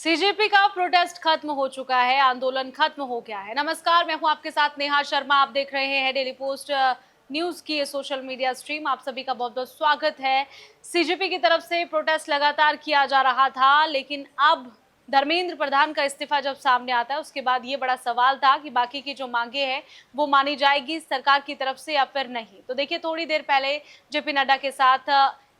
CJP का protest खत्म हो चुका है, आंदोलन खत्म हो गया है। नमस्कार, मैं हूं आपके साथ नेहा शर्मा। आप देख रहे हैं डेली पोस्ट न्यूज की ये सोशल मीडिया स्ट्रीम। आप सभी का बहुत बहुत स्वागत है। सीजेपी की तरफ से प्रोटेस्ट लगातार किया जा रहा था, लेकिन अब धर्मेंद्र प्रधान का इस्तीफा जब सामने आता है, उसके बाद ये बड़ा सवाल था कि बाकी की जो मांगे हैं वो मानी जाएगी सरकार की तरफ से या फिर नहीं। तो देखिए, थोड़ी देर पहले जेपी नड्डा के साथ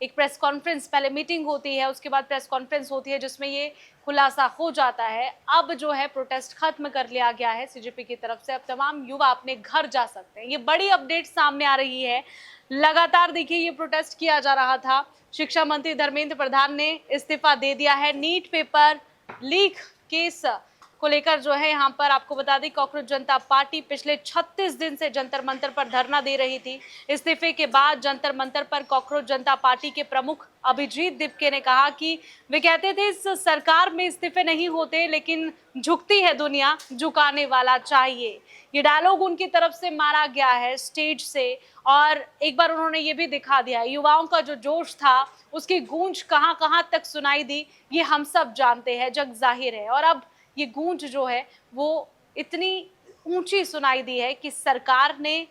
एक प्रेस कॉन्फ्रेंस, पहले मीटिंग होती है, उसके बाद प्रेस कॉन्फ्रेंस होती है, जिसमें ये खुलासा हो जाता है। अब जो है प्रोटेस्ट खत्म कर लिया गया है सीजेपी की तरफ से। अब तमाम युवा अपने घर जा सकते हैं। ये बड़ी अपडेट सामने आ रही है। लगातार देखिए, ये प्रोटेस्ट किया जा रहा था। शिक्षा मंत्री धर्मेंद्र प्रधान ने इस्तीफा दे दिया है। नीट पेपर लीक केस को लेकर जो है, यहाँ पर आपको बता दें, कॉकरोच जनता पार्टी पिछले 36 दिन से जंतर मंतर पर धरना दे रही थी। इस्तीफे के बाद जंतर मंतर पर कॉकरोच जनता पार्टी के प्रमुख अभिजीत दीपके ने कहा कि वे कहते थे इस सरकार में इस्तीफे नहीं होते, लेकिन झुकती है दुनिया, झुकाने वाला चाहिए। ये डायलॉग उनकी तरफ से मारा गया है स्टेज से, और एक बार उन्होंने ये भी दिखा दिया, युवाओं का जो जोश था उसकी गूंज कहां कहां तक सुनाई दी, ये हम सब जानते हैं, जग जाहिर है। और अब ये गूंज जो है वो इतनी ऊंची सुनाई दी है कि सरकार ने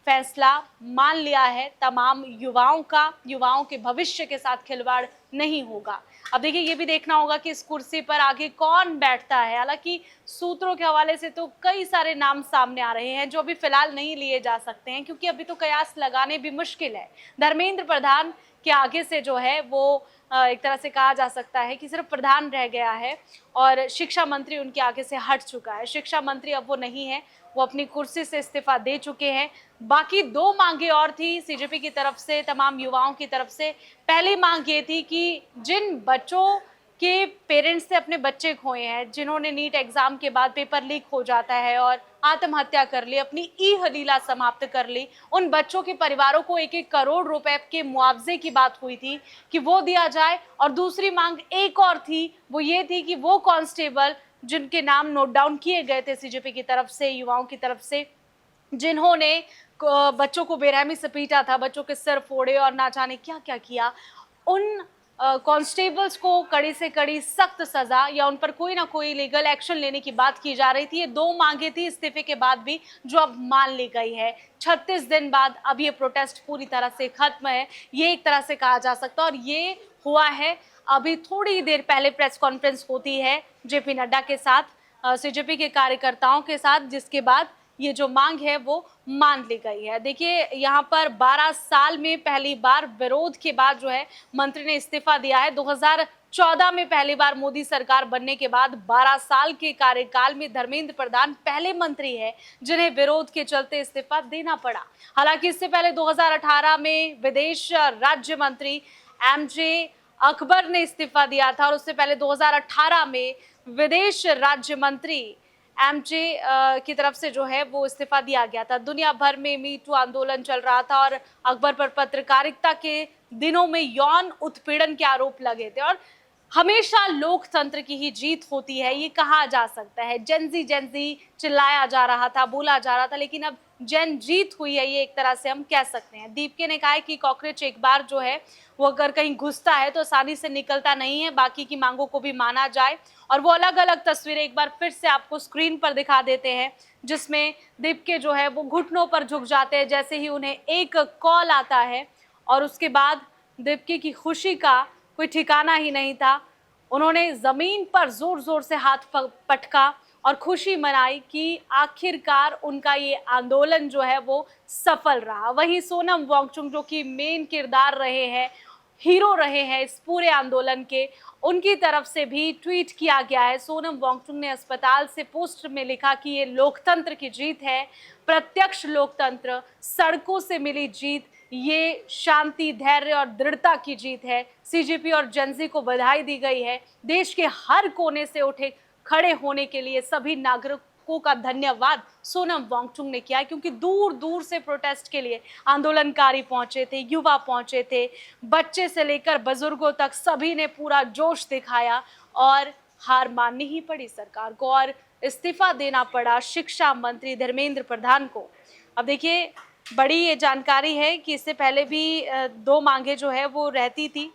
फैसला मान लिया है, तमाम युवाओं का, युवाओं के भविष्य के साथ खिलवाड़ नहीं होगा। अब देखिए, ये भी देखना होगा कि इस कुर्सी पर आगे कौन बैठता है। हालांकि सूत्रों के हवाले से तो कई सारे नाम सामने आ रहे हैं जो अभी फिलहाल नहीं लिए जा सकते हैं, क्योंकि अभी तो कयास लगाने भी मुश्किल है। धर्मेंद्र प्रधान के आगे से जो है वो एक तरह से कहा जा सकता है कि सिर्फ प्रधान रह गया है, और शिक्षा मंत्री उनके आगे से हट चुका है। शिक्षा मंत्री अब वो नहीं है, वो अपनी कुर्सी से इस्तीफा दे चुके हैं। बाकी दो मांगे और थी सीजेपी की तरफ से, तमाम युवाओं की तरफ से। पहली मांग ये थी कि जिन बच्चों के पेरेंट्स से अपने बच्चे खोए हैं, जिन्होंने नीट एग्जाम के बाद पेपर लीक हो जाता है और आत्महत्या कर ली, अपनी ई हलीला समाप्त कर ली, उन बच्चों के परिवारों को 1-1 करोड़ रुपए के मुआवजे की बात हुई थी कि वो दिया जाए। और दूसरी मांग एक और थी, वो ये थी कि वो कांस्टेबल जिनके नाम नोट डाउन किए गए थे सीजेपी की तरफ से, युवाओं की तरफ से, जिन्होंने बच्चों को बेरहमी से पीटा था, बच्चों के सिर फोड़े और ना जाने क्या क्या किया, उन कांस्टेबल्स को कड़ी से कड़ी सख्त सजा या उन पर कोई ना कोई लीगल एक्शन लेने की बात की जा रही थी। ये दो मांगे थी इस्तीफे के बाद भी, जो अब मान ली गई है। 36 दिन बाद अब ये प्रोटेस्ट पूरी तरह से खत्म है, ये एक तरह से कहा जा सकता है। और ये हुआ है, अभी थोड़ी देर पहले प्रेस कॉन्फ्रेंस होती है जेपी नड्डा के साथ, सीजेपी के कार्यकर्ताओं के साथ, जिसके बाद ये जो मांग है वो मान ली गई है। देखिए, यहाँ पर 12 साल में पहली बार विरोध के बाद जो है मंत्री ने इस्तीफा दिया है। 2014 में पहली बार मोदी सरकार बनने के बाद 12 साल के कार्यकाल में धर्मेंद्र प्रधान पहले मंत्री है जिन्हें विरोध के चलते इस्तीफा देना पड़ा। हालांकि इससे पहले 2018 में विदेश राज्य मंत्री एमजे अकबर ने इस्तीफा दिया था, और उससे पहले 2018 में विदेश राज्य मंत्री एमजे की तरफ से जो है वो इस्तीफा दिया गया था। दुनिया भर में मी टू आंदोलन चल रहा था, और अकबर पर पत्रकारिता के दिनों में यौन उत्पीड़न के आरोप लगे थे। और हमेशा लोकतंत्र की ही जीत होती है, ये कहा जा सकता है। जेंजी चिल्लाया जा रहा था, बोला जा रहा था, लेकिन अब जन जीत हुई है, ये एक तरह से हम कह सकते हैं। दीपके ने कहा है कि कॉकरोच एक बार जो है वो अगर कहीं घुसता है तो आसानी से निकलता नहीं है, बाकी की मांगों को भी माना जाए। और वो अलग अलग तस्वीरें एक बार फिर से आपको स्क्रीन पर दिखा देते हैं, जिसमें दीपके जो है वो घुटनों पर झुक जाते हैं जैसे ही उन्हें एक कॉल आता है। और उसके बाद दीपके की खुशी का कोई ठिकाना ही नहीं था। उन्होंने जमीन पर जोर जोर से हाथ पटका और खुशी मनाई कि आखिरकार उनका ये आंदोलन जो है वो सफल रहा। वहीं सोनम वांगचुक, जो कि मेन किरदार रहे हैं, हीरो रहे हैं इस पूरे आंदोलन के, उनकी तरफ से भी ट्वीट किया गया है। सोनम वांगचुक ने अस्पताल से पोस्ट में लिखा कि ये लोकतंत्र की जीत है, प्रत्यक्ष लोकतंत्र, सड़कों से मिली जीत, ये शांति, धैर्य और दृढ़ता की जीत है। सीजेपी और जेंजी को बधाई दी गई है। देश के हर कोने से उठे खड़े होने के लिए सभी नागरिकों का धन्यवाद सोनम वांगचुक ने किया है, क्योंकि दूर दूर से प्रोटेस्ट के लिए आंदोलनकारी पहुंचे थे, युवा पहुंचे थे, बच्चे से लेकर बुजुर्गों तक सभी ने पूरा जोश दिखाया, और हार माननी ही पड़ी सरकार को, और इस्तीफा देना पड़ा शिक्षा मंत्री धर्मेंद्र प्रधान को। अब देखिए, बड़ी ये जानकारी है कि इससे पहले भी दो मांगे जो है वो रहती थी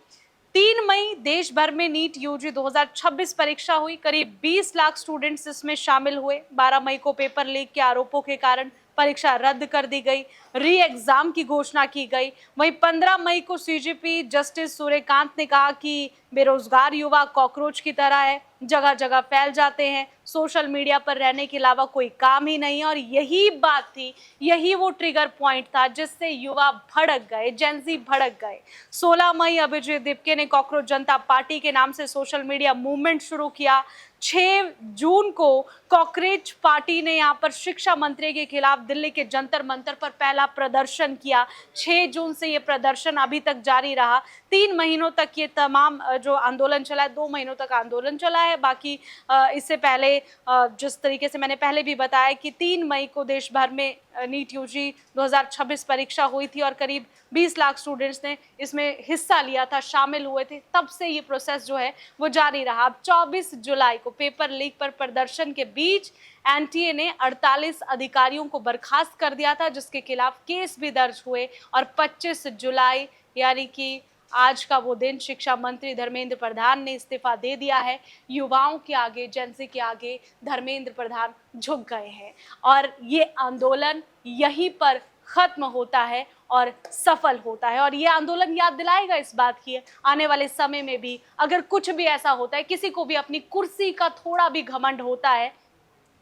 3 मई देश भर में नीट यूजी 2026 परीक्षा हुई। करीब 20 लाख स्टूडेंट्स इसमें शामिल हुए। 12 मई को पेपर लीक के आरोपों के कारण परीक्षा रद्द कर दी गई, री एग्जाम की घोषणा की गई। वहीं 15 मई को सीजीपी जस्टिस सूर्यकांत ने कहा कि बेरोजगार युवा कॉकरोच की तरह है, जगह जगह फैल जाते हैं, सोशल मीडिया पर रहने के अलावा कोई काम ही नहीं है। और यही बात थी, यही वो ट्रिगर पॉइंट था जिससे युवा भड़क गए, जेंजी भड़क गए। 16 मई अभिजीत दिपके ने कॉकरोच जनता पार्टी के नाम से सोशल मीडिया मूवमेंट शुरू किया। 6 जून को कॉकरोच पार्टी ने यहाँ पर शिक्षा मंत्री के खिलाफ दिल्ली के जंतर मंतर पर पहला प्रदर्शन किया। 6 जून से ये प्रदर्शन अभी तक जारी रहा। 3 महीनों तक ये तमाम जो आंदोलन चला है, 2 महीनों तक आंदोलन चला है। बाकी इससे पहले जिस तरीके से मैंने पहले भी बताया कि 3 मई को देश भर में नीट यूजी 2026 परीक्षा हुई थी और करीब 20 लाख स्टूडेंट्स ने इसमें हिस्सा लिया था, शामिल हुए थे। तब से ये प्रोसेस जो है वो जारी रहा। अब 24 जुलाई को पेपर लीक पर प्रदर्शन के बीच एनटीए ने 48 अधिकारियों को बर्खास्त कर दिया था, जिसके खिलाफ केस भी दर्ज हुए। और 25 जुलाई यानी कि आज का वो दिन, शिक्षा मंत्री धर्मेंद्र प्रधान ने इस्तीफा दे दिया है। युवाओं के आगे, जेंजी के आगे धर्मेंद्र प्रधान झुक गए हैं और ये आंदोलन यहीं पर खत्म होता है और सफल होता है। और ये आंदोलन याद दिलाएगा इस बात की आने वाले समय में भी अगर कुछ भी ऐसा होता है, किसी को भी अपनी कुर्सी का थोड़ा भी घमंड होता है,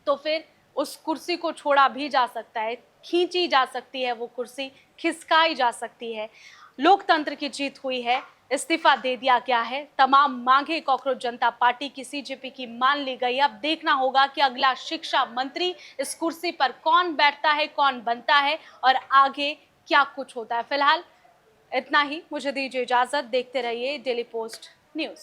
तो फिर उस कुर्सी को छोड़ा भी जा सकता है, खींची जा सकती है, वो कुर्सी खिसकाई जा सकती है। लोकतंत्र की जीत हुई है, इस्तीफा दे दिया गया है, तमाम मांगे कॉकरोच जनता पार्टी की, सीजेपी की मान ली गई। अब देखना होगा कि अगला शिक्षा मंत्री इस कुर्सी पर कौन बैठता है, कौन बनता है और आगे क्या कुछ होता है। फिलहाल इतना ही, मुझे दीजिए इजाजत। देखते रहिए डेली पोस्ट न्यूज।